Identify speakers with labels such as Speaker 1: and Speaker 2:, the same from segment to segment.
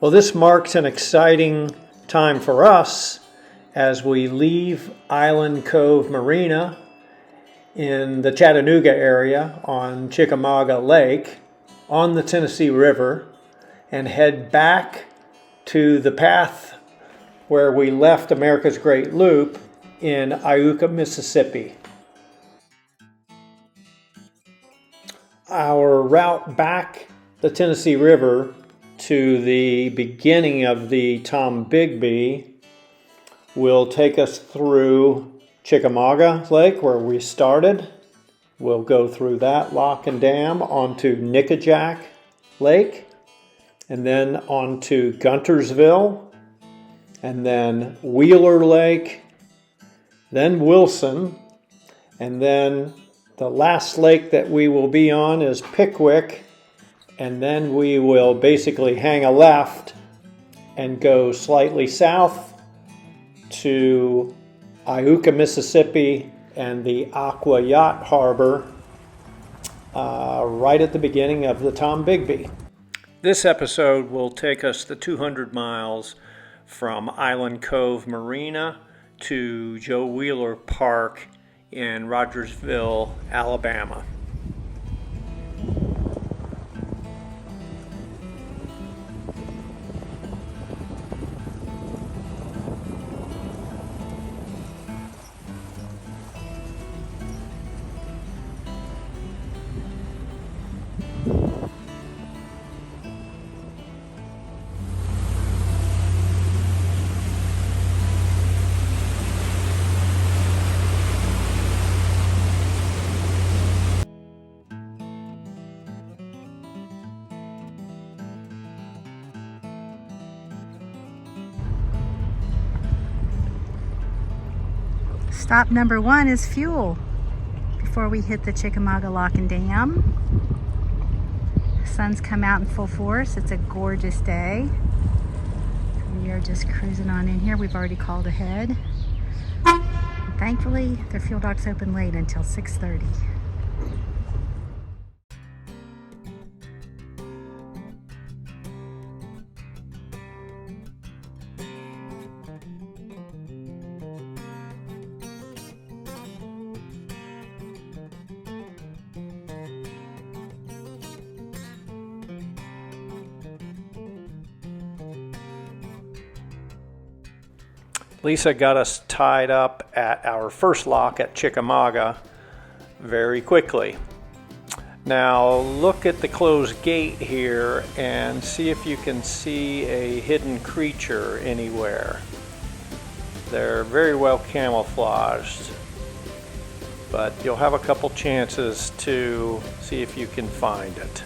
Speaker 1: Well, this marks an exciting time for us as we leave Island Cove Marina in the Chattanooga area on Chickamauga Lake on the Tennessee River and head back to the path where we left America's Great Loop in Iuka, Mississippi. Our route back the Tennessee River to the beginning of the Tombigbee will take us through Chickamauga Lake where we started. We'll go through that lock and dam onto Nickajack Lake and then onto Guntersville and then Wheeler Lake, then Wilson, and then the last lake that we will be on is Pickwick, and then we will basically hang a left and go slightly south to Iuka, Mississippi, and the Aqua Yacht Harbor right at the beginning of the Tombigbee. This episode will take us the 200 miles from Island Cove Marina to Joe Wheeler Park in Rogersville, Alabama.
Speaker 2: Stop number one is fuel before we hit the Chickamauga Lock and Dam. The sun's come out in full force. It's a gorgeous day. We are just cruising on in here. We've already called ahead. And thankfully, their fuel dock's open late until 6:30.
Speaker 1: Lisa got us tied up at our first lock at Chickamauga very quickly. Now look at the closed gate here and see if you can see a hidden creature anywhere. They're very well camouflaged, but you'll have a couple chances to see if you can find it.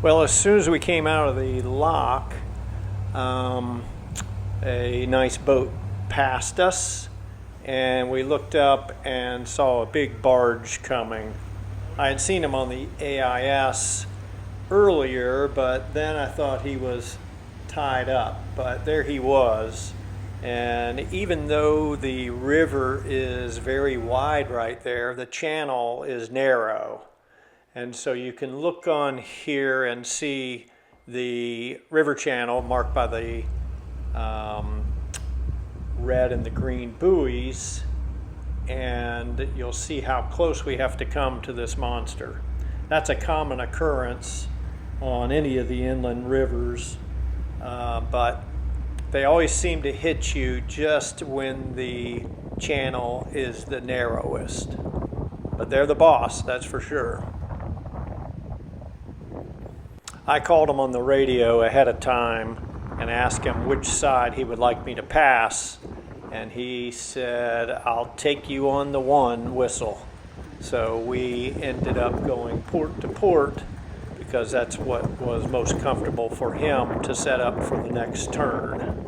Speaker 1: Well, as soon as we came out of the lock, a nice boat passed us, and we looked up and saw a big barge coming. I had seen him on the AIS earlier, but then I thought he was tied up, but there he was. And even though the river is very wide right there, the channel is narrow. And so you can look on here and see the river channel marked by the red and the green buoys, and you'll see how close we have to come to this monster. That's a common occurrence on any of the inland rivers, but they always seem to hit you just when the channel is the narrowest. But they're the boss, that's for sure. I called him on the radio ahead of time and asked him which side he would like me to pass, and he said, "I'll take you on the one whistle." So we ended up going port to port because that's what was most comfortable for him to set up for the next turn.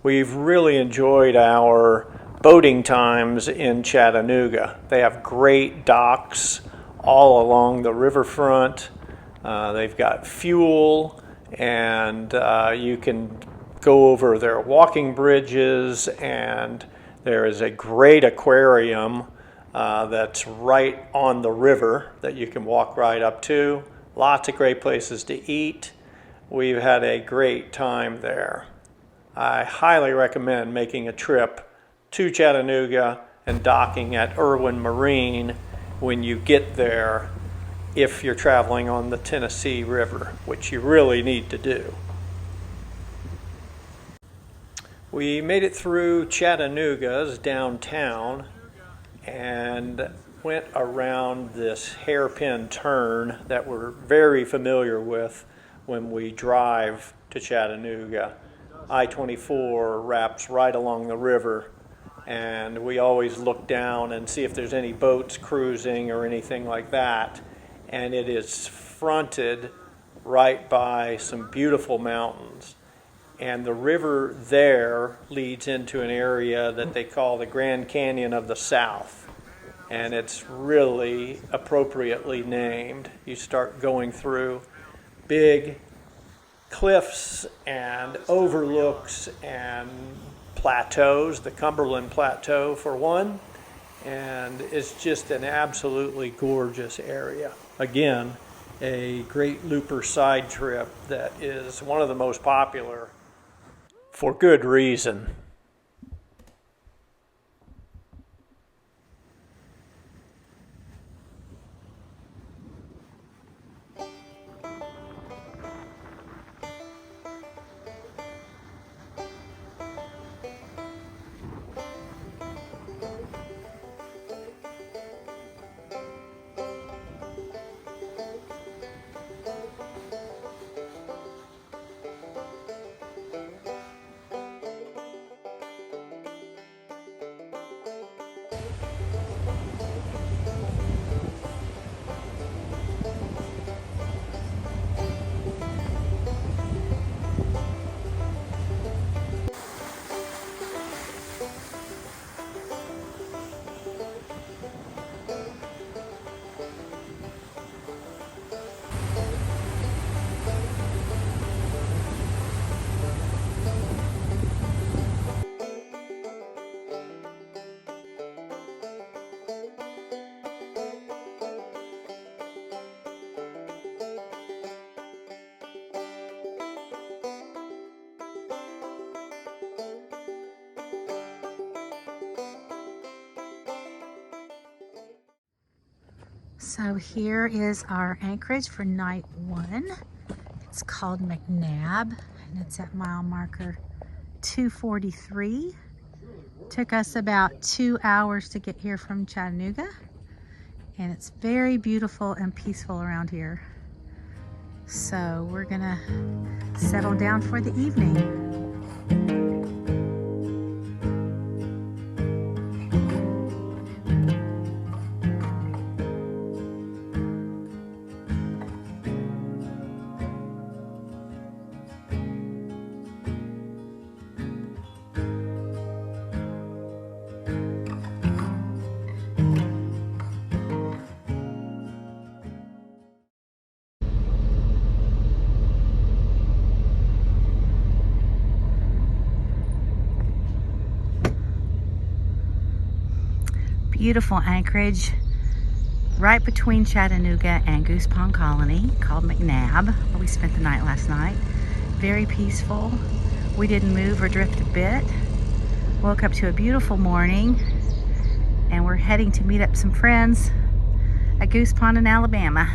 Speaker 1: We've really enjoyed our boating times in Chattanooga. They have great docks all along the riverfront. They've got fuel, and you can go over their walking bridges, and there is a great aquarium that's right on the river that you can walk right up to. Lots of great places to eat. We've had a great time there. I highly recommend making a trip to Chattanooga and docking at Irwin Marine when you get there, if you're traveling on the Tennessee River, which you really need to do. We made it through Chattanooga's downtown and went around this hairpin turn that we're very familiar with when we drive to Chattanooga. I-24 wraps right along the river, and we always look down and see if there's any boats cruising or anything like that. And it is fronted right by some beautiful mountains. And the river there leads into an area that they call the Grand Canyon of the South. And it's really appropriately named. You start going through big cliffs and overlooks and plateaus, the Cumberland Plateau for one, and it's just an absolutely gorgeous area. Again, a great looper side trip that is one of the most popular for good reason.
Speaker 2: So here is our anchorage for night 1. It's called McNabb, and it's at mile marker 2:43. Took us about 2 hours to get here from Chattanooga, and it's very beautiful and peaceful around here. So we're gonna settle down for the evening. Beautiful anchorage right between Chattanooga and Goose Pond Colony called McNabb, where we spent the night last night. Very peaceful. We didn't move or drift a bit. Woke up to a beautiful morning, and we're heading to meet up some friends at Goose Pond in Alabama.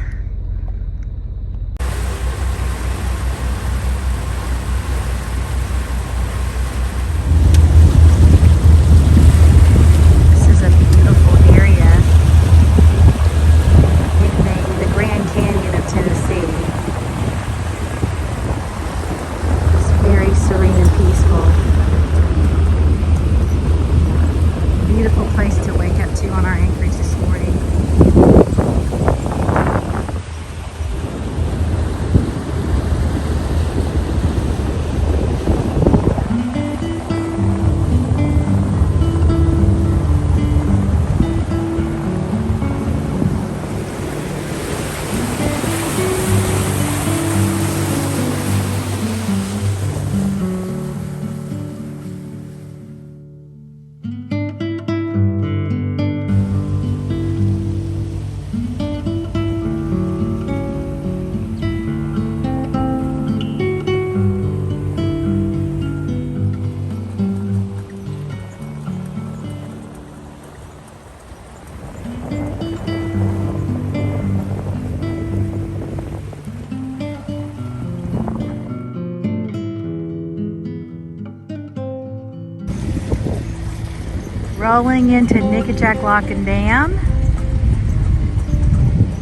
Speaker 2: Rolling into Nickajack Lock and Dam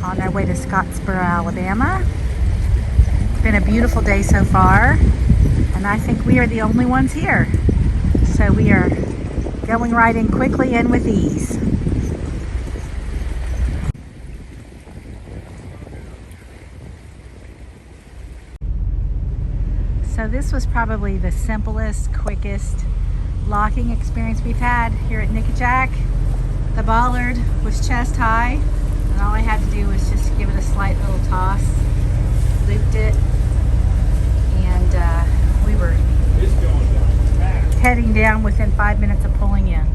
Speaker 2: on our way to Scottsboro, Alabama. It's been a beautiful day so far, and I think we are the only ones here. So we are going right in quickly and with ease. So this was probably the simplest, quickest locking experience we've had here at Nickajack. The bollard was chest high, and all I had to do was just give it a slight little toss, looped it, and we were heading down within 5 minutes of pulling in.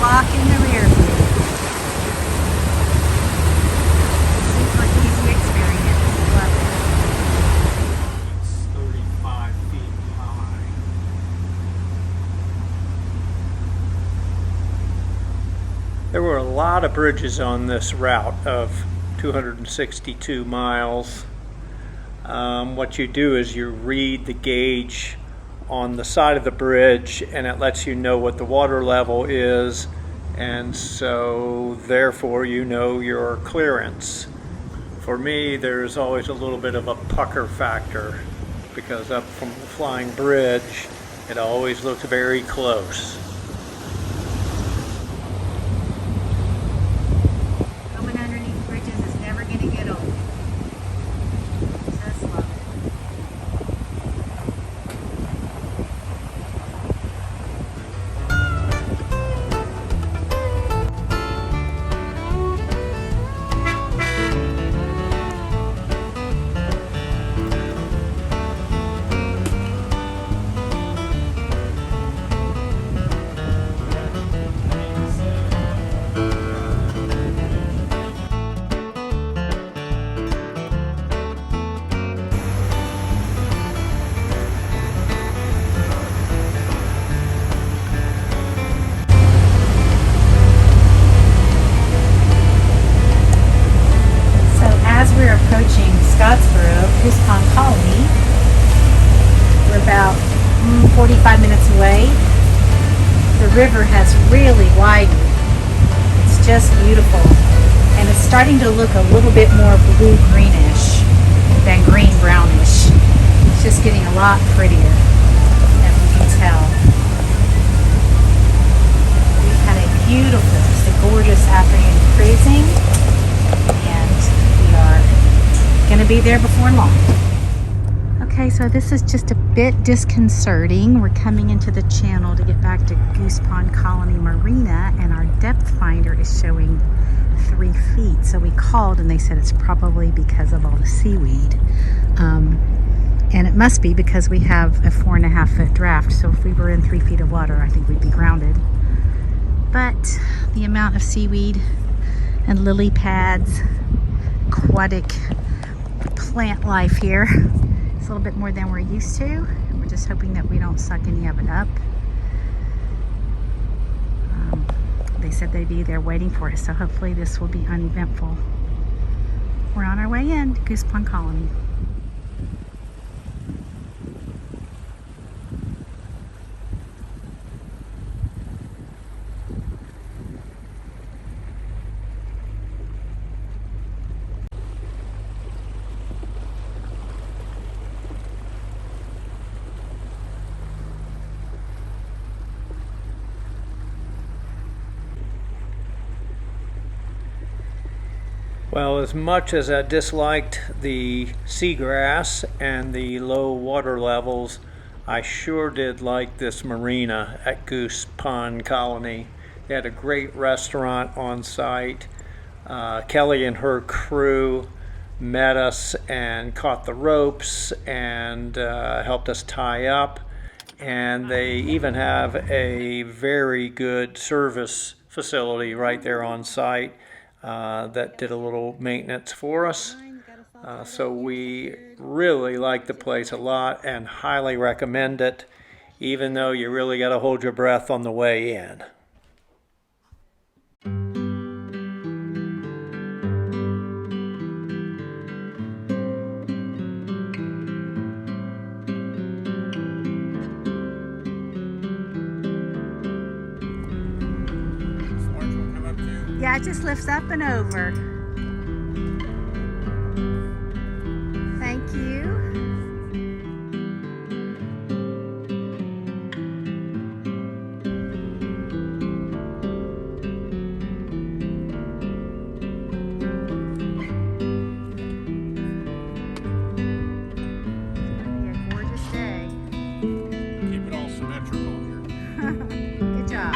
Speaker 2: Lock in the rear view. Super easy experience. Love it.
Speaker 1: It's 35 feet high. There were a lot of bridges on this route of 262 miles. What you do is you read the gauge on the side of the bridge, and it lets you know what the water level is, and so therefore you know your clearance. For me, there's always a little bit of a pucker factor, because up from the flying bridge it always looks very close.
Speaker 2: Going underneath bridges is never going to get old. Just love it. 45 minutes away. The river has really widened. It's just beautiful. And it's starting to look a little bit more blue-greenish than green-brownish. It's just getting a lot prettier, as you can tell. We've had a beautiful, just a gorgeous afternoon cruising, and we are going to be there before long. Okay, so this is just a bit disconcerting. We're coming into the channel to get back to Goose Pond Colony Marina, and our depth finder is showing 3 feet. So we called and they said it's probably because of all the seaweed. And it must be because we have a 4.5 foot draft. So if we were in 3 feet of water, I think we'd be grounded. But the amount of seaweed and lily pads, aquatic plant life here, it's a little bit more than we're used to. We're just hoping that we don't suck any of it up. They said they'd be there waiting for us, so hopefully this will be uneventful. We're on our way in to Goose Pond Colony.
Speaker 1: Well, as much as I disliked the seagrass and the low water levels, I sure did like this marina at Goose Pond Colony. They had a great restaurant on site. Kelly and her crew met us and caught the ropes and helped us tie up. And they even have a very good service facility right there on site. That did a little maintenance for us. So we really like the place a lot and highly recommend it, even though you really got to hold your breath on the way in.
Speaker 2: Yeah, it just lifts up and over. Thank you. It's going to be a gorgeous day.
Speaker 3: Keep it all symmetrical here.
Speaker 2: Good job.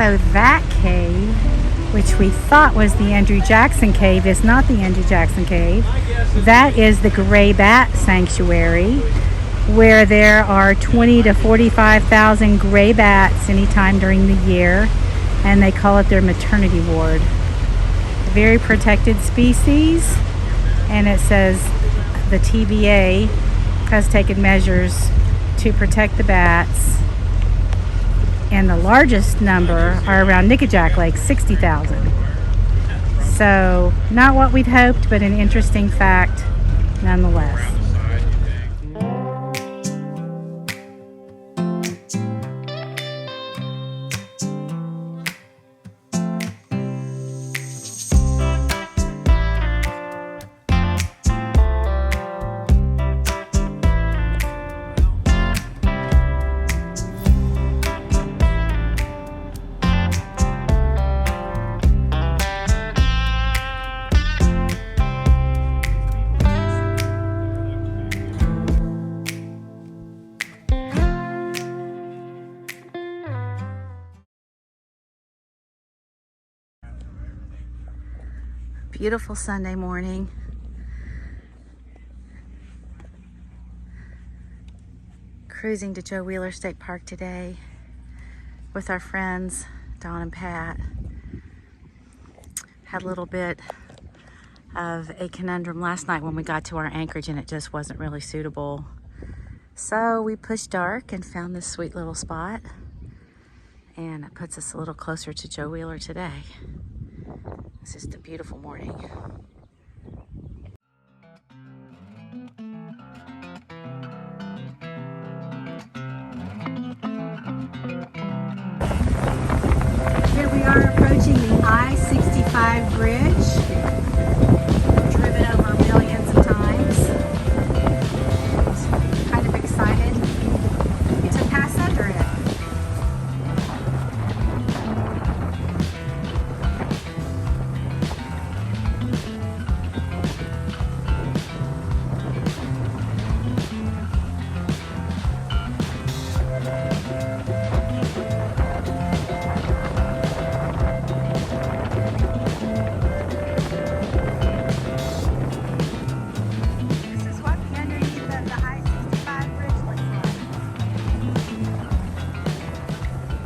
Speaker 2: So that cave, which we thought was the Andrew Jackson Cave, is not the Andrew Jackson Cave. That is the Gray Bat Sanctuary, where there are 20 to 45,000 gray bats anytime during the year, and they call it their maternity ward. Very protected species, and it says the TVA has taken measures to protect the bats. And the largest number are around Nickajack Lake, 60,000. So not what we'd hoped, but an interesting fact nonetheless. Beautiful Sunday morning. Cruising to Joe Wheeler State Park today with our friends. Don and Pat. Had a little bit of a conundrum last night when we got to our anchorage and it just wasn't really suitable. So we pushed dark and found this sweet little spot, and it puts us a little closer to Joe Wheeler today. It's just a beautiful morning. Here we are approaching the I-65 bridge. Driven over millions of times. And kind of excited to pass under it.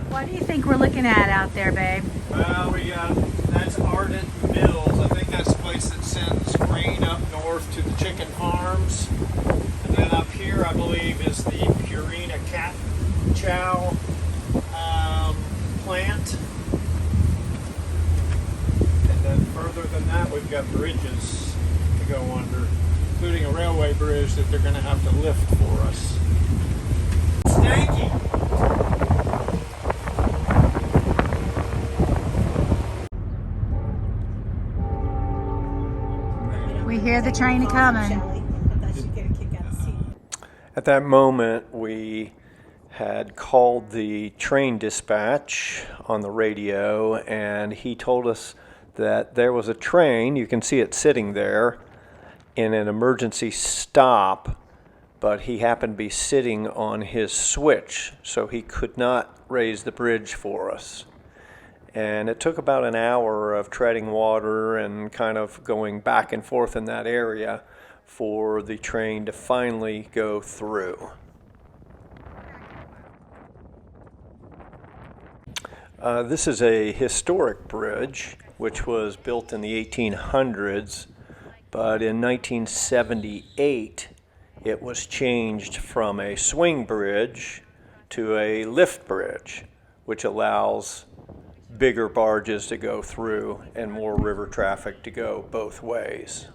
Speaker 2: What do you think we're looking at out there, babe?
Speaker 1: Well, that's Ardent Mills. I think that's the place that sends grain up north to the chicken farms. And then up here, I believe, is the Purina cat chow plant. And then further than that, we've got bridges to go under, including a railway bridge that they're going to have to lift for us. Stanky!
Speaker 2: We hear the train coming.
Speaker 1: At that moment, we had called the train dispatch on the radio, and he told us that there was a train, you can see it sitting there, in an emergency stop, but he happened to be sitting on his switch, so he could not raise the bridge for us. And it took about an hour of treading water and kind of going back and forth in that area for the train to finally go through. This is a historic bridge which was built in the 1800s, but in 1978 it was changed from a swing bridge to a lift bridge, which allows bigger barges to go through and more river traffic to go both ways.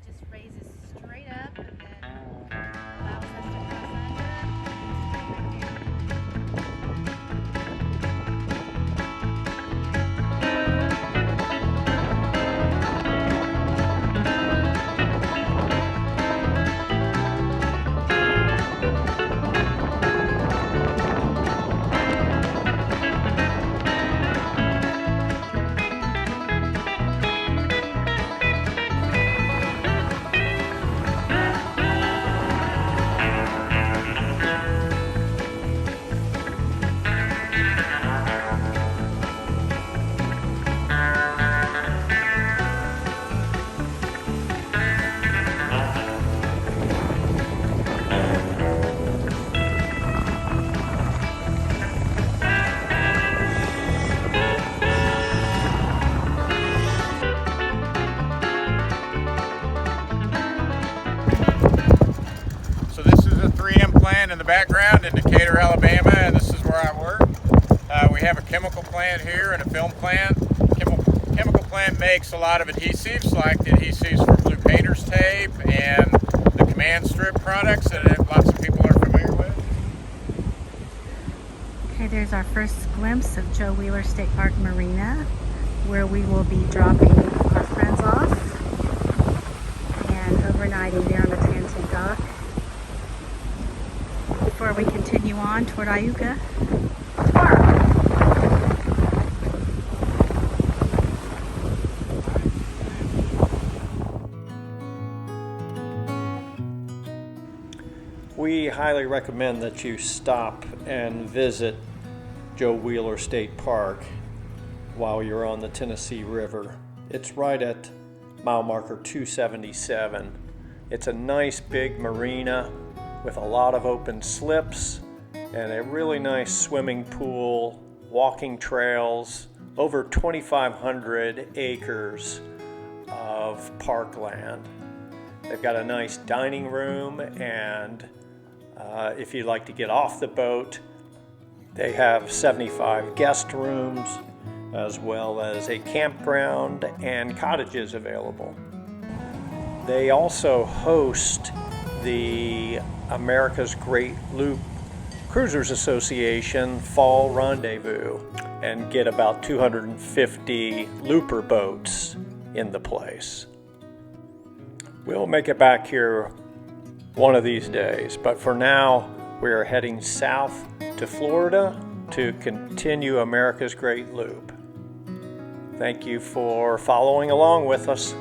Speaker 2: Just raises straight up and then allows us to pass
Speaker 3: In the background in Decatur, Alabama, and this is where I work. We have a chemical plant here and a film plant. Chemical plant makes a lot of adhesives, like the adhesives for blue painter's tape and the command strip products that lots of people are familiar with.
Speaker 2: Okay, there's our first glimpse of Joe Wheeler State Park Marina, where we will be dropping our friends off and overnighting there on the Transient dock before we continue on toward Iuka tomorrow.
Speaker 1: We highly recommend that you stop and visit Joe Wheeler State Park while you're on the Tennessee River. It's right at mile marker 277. It's a nice big marina with a lot of open slips and a really nice swimming pool walking trails, over 2,500 acres of parkland. They've got a nice dining room, and if you'd like to get off the boat, they have 75 guest rooms, as well as a campground and cottages available. They also host the America's Great Loop Cruisers Association Fall Rendezvous and get about 250 looper boats in the place. We'll make it back here one of these days, but for now we're heading south to Florida to continue America's Great Loop. Thank you for following along with us.